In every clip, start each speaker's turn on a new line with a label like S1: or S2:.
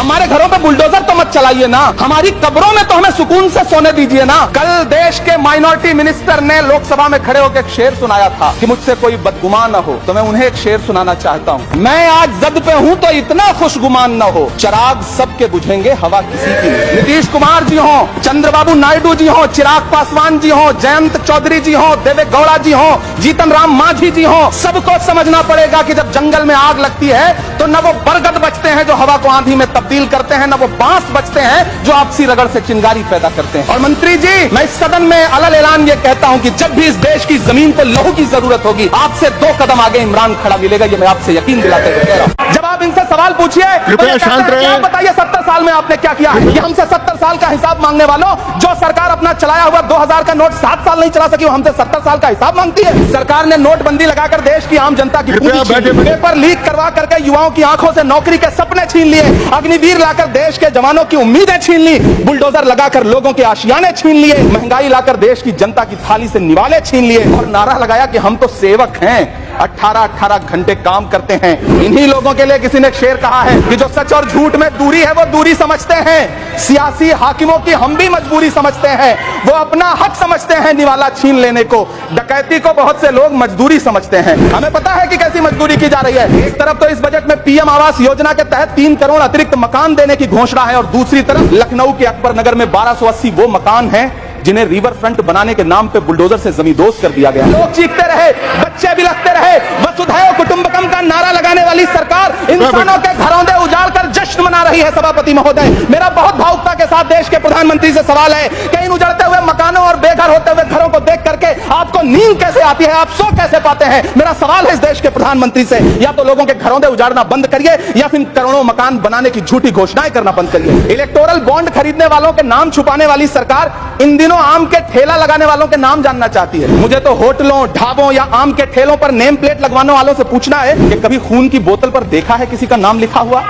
S1: हमारे घरों पे बुलडोजर तो मत चलाइए ना, हमारी कब्रों में तो हमें सुकून से सोने दीजिए ना। कल देश के माइनॉरिटी मिनिस्टर ने लोकसभा में खड़े होकर एक शेर सुनाया था कि मुझसे कोई बदगुमान न हो, तो मैं उन्हें एक शेर सुनाना चाहता हूँ। मैं आज जद पे हूँ तो इतना खुशगुमान न हो, चिराग सबके बुझेंगे हवा किसी की नहीं। नीतीश कुमार जी हो, चंद्रबाबू नायडू जी हो, चिराग पासवान जी हो, जयंत चौधरी जी हो, देवे गौड़ा जी हो, जीतन राम मांझी जी हो, सबको समझना पड़ेगा कि जब जंगल में आग लगती है तो न वो बरगद बचते हैं जो हवा को आंधी में तब्दील करते हैं, न वो बांस बचते हैं जो आपसी रगड़ से चिंगारी पैदा करते हैं। और मंत्री जी, मैं इस सदन में अलग ऐलान ये कहता हूं कि जब भी इस देश की जमीन पर लहू की जरूरत होगी, आपसे 2 कदम आगे इमरान खड़ा मिलेगा, ये मैं आपसे यकीन दिलाते हुए कह रहा हूं। जब आप इनसे सवाल पूछिए, बताइए 70 साल में आपने क्या किया है? ये हमसे 70 साल का हिसाब मांगने वालों, जो सरकार अपना चलाया हुआ 2000 का नोट 7 साल नहीं चला सकी, वो हमसे 70 साल का हिसाब मांगती है। सरकार ने नोटबंदी लगाकर देश की आम जनता की पेपर लीक करवा करके युवाओं की आंखों से नौकरी के सपने छीन लिए, अग्निवीर लाकर देश के जवानों की उम्मीदें छीन ली, बुलडोजर लगाकर लोगों के आशियाने छीन लिए, महंगाई लाकर देश की जनता की थाली से निवाले छीन लिए और नारा लगाया कि हम तो सेवक हैं, 18-18 घंटे काम करते हैं। इन्हीं लोगों के लिए किसी ने शेर कहा है कि जो सच और झूठ में दूरी है वो दूरी समझते हैं, सियासी हाकिमों की हम भी मजबूरी समझते हैं, वो अपना हक समझते हैं निवाला छीन लेने को, डकैती को बहुत से लोग मजदूरी समझते हैं। हमें पता है कि कैसी मजदूरी की जा रही है। एक तरफ तो इस बजट में पीएम आवास योजना के तहत 3 करोड़ अतिरिक्त मकान देने की घोषणा है और दूसरी तरफ लखनऊ के अकबर नगर में 1280 वो मकान हैं जिन्हें रिवर फ्रंट बनाने के नाम पे बुलडोजर से जमींदोज कर दिया गया। लोग चीखते रहे, बच्चे बिलखते रहे, वसुधैव कुटुंबकम का नारा लगाने वाली सरकार इंसानों के घरों दे उजाड़ कर जश्न मना रही है। सभापति महोदय, मेरा बहुत भावुकता के साथ देश के प्रधानमंत्री से सवाल है कि इन उजड़ते हुए मकानों और बेघर होते हुए घरों को देख करके आपको नींद कैसे आती है, आप सो कैसे पाते हैं? मेरा सवाल है इस देश के प्रधानमंत्री से, या तो लोगों के घरों दे उजाड़ना बंद करिए या फिर करोड़ों मकान बनाने की झूठी घोषणाएं करना बंद करिए। इलेक्टोरल बॉन्ड खरीदने वालों के नाम छुपाने वाली सरकार इन दिनों आम के ठेला लगाने वालों के नाम जानना चाहती है। मुझे तो होटलों, ढाबों या आम के ठेलों पर नेम प्लेट लगवाने वालों से पूछना है कि कभी खून की बोतल पर देखा है किसी का नाम लिखा हुआ?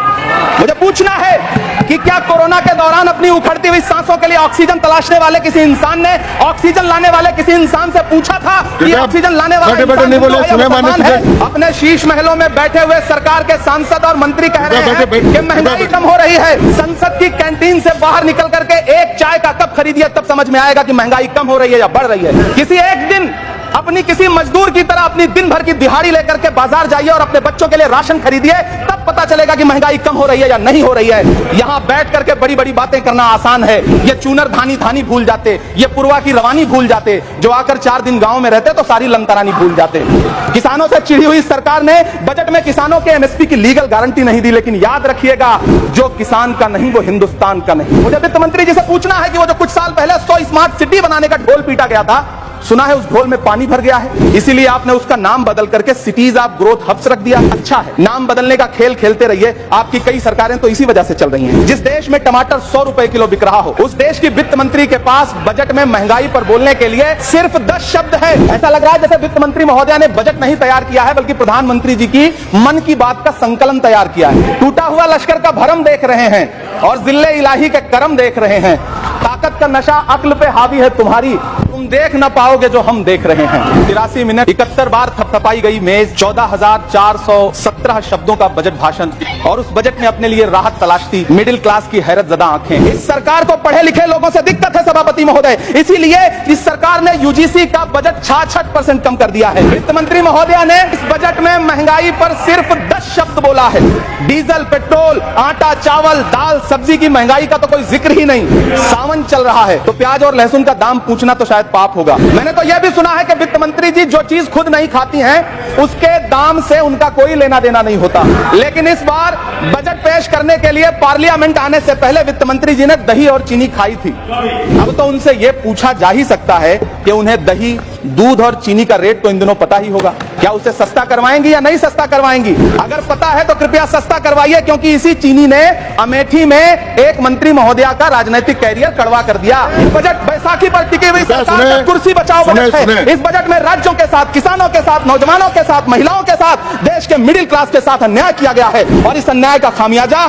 S1: मुझे पूछना है कि क्या कोरोना के दौरान अपनी उखड़ती हुई सांसों के लिए ऑक्सीजन तलाशने वाले किसी इंसान ने ऑक्सीजन लाने वाले किसी इंसान से पूछा था कि ऑक्सीजन लाने वाला इंसान अपने शीश महलों में बैठे हुए सरकार के सांसद और मंत्री कह रहे हैं कि महंगाई कम हो रही है। संसद की कैंटीन से बाहर निकल करके एक चाय का कप खरीदिए, तब समझ में आएगा कि महंगाई कम हो रही है या बढ़ रही है। किसी एक दिन अपनी किसी मजदूर की तरह अपनी दिन भर की दिहाड़ी लेकर के बाजार जाइए और अपने बच्चों के लिए राशन खरीदिए, तब पता चलेगा कि महंगाई कम हो रही है या नहीं हो रही है। यहाँ बैठ करके बड़ी बड़ी बातें करना आसान है। ये चूनर धानी धानी भूल जाते, ये पुरवा की रवानी भूल जाते, जो आकर 4 दिन गांव में रहते तो सारी लंतरानी भूल जाते। किसानों से चिढ़ी हुई सरकार ने बजट में किसानों के एमएसपी की लीगल गारंटी नहीं दी, लेकिन याद रखिएगा, जो किसान का नहीं वो हिंदुस्तान का नहीं। मुझे वित्त मंत्री जी से पूछना है कि वो जो कुछ साल पहले 100 स्मार्ट सिटी बनाने का ढोल पीटा गया था, सुना है उस ढोल में पानी भर गया है, इसीलिए आपने उसका नाम बदल करके सिटीज ऑफ ग्रोथ हब्स रख दिया। अच्छा है, नाम बदलने का खेल खेलते रहिए, आपकी कई सरकारें तो इसी वजह से चल रही हैं। जिस देश में टमाटर 100 रुपए किलो बिक रहा हो, उस देश की वित्त मंत्री के पास बजट में महंगाई पर बोलने के लिए सिर्फ 10 शब्द है। ऐसा लग रहा है जैसे वित्त मंत्री महोदया ने बजट नहीं तैयार किया है, बल्कि प्रधानमंत्री जी की मन की बात का संकलन तैयार किया है। टूटा हुआ लश्कर का भरम देख रहे हैं और जिल्ले इलाही के करम देख रहे हैं। ताकत का नशा अक्ल पे हावी है तुम्हारी, तुम देख न पाओगे जो हम देख रहे हैं। 83 मिनट 71 बार थपथपाई गई मेज, 14,417 शब्दों का बजट भाषण, और उस बजट में अपने लिए राहत तलाशती मिडिल क्लास की हैरत ज़दा आंखें। इस सरकार को पढ़े लिखे लोगों से दिक्कत है सभापति महोदय, इसीलिए इस सरकार ने यूजीसी का बजट 66% कम कर दिया है। वित्त मंत्री महोदया ने इस बजट में महंगाई पर सिर्फ 10 शब्द बोला है। डीजल, पेट्रोल, आटा, चावल, दाल, सब्जी की महंगाई का तो कोई जिक्र ही नहीं। सावन चल रहा है तो प्याज और लहसुन का दाम पूछना तो शायद पाप होगा। मैंने तो यह भी सुना है कि वित्त मंत्री जी जो चीज खुद नहीं खाती हैं, उसके दाम से उनका कोई लेना देना नहीं होता। लेकिन इस बार बजट पेश करने के लिए पार्लियामेंट आने से पहले वित्त मंत्री जी ने दही और चीनी खाई थी। अब तो उनसे यह पूछा जा ही सकता है कि उन्हें दही, दूध और चीनी का रेट तो इन दिनों पता ही होगा। क्या उसे सस्ता करवाएंगी या नहीं सस्ता करवाएंगी? अगर पता है तो कृपया सस्ता करवाइए, क्योंकि इसी चीनी ने अमेठी में एक मंत्री महोदया का राजनीतिक कैरियर कड़वा कर दिया। बजट बैसाखी पर टिकी हुई सरकार का कुर्सी बचाओ बजट है। इस बजट में राज्यों के साथ, किसानों के साथ, नौजवानों के साथ, महिलाओं के साथ, देश के मिडिल क्लास के साथ अन्याय किया गया है और इस अन्याय का खामियाजा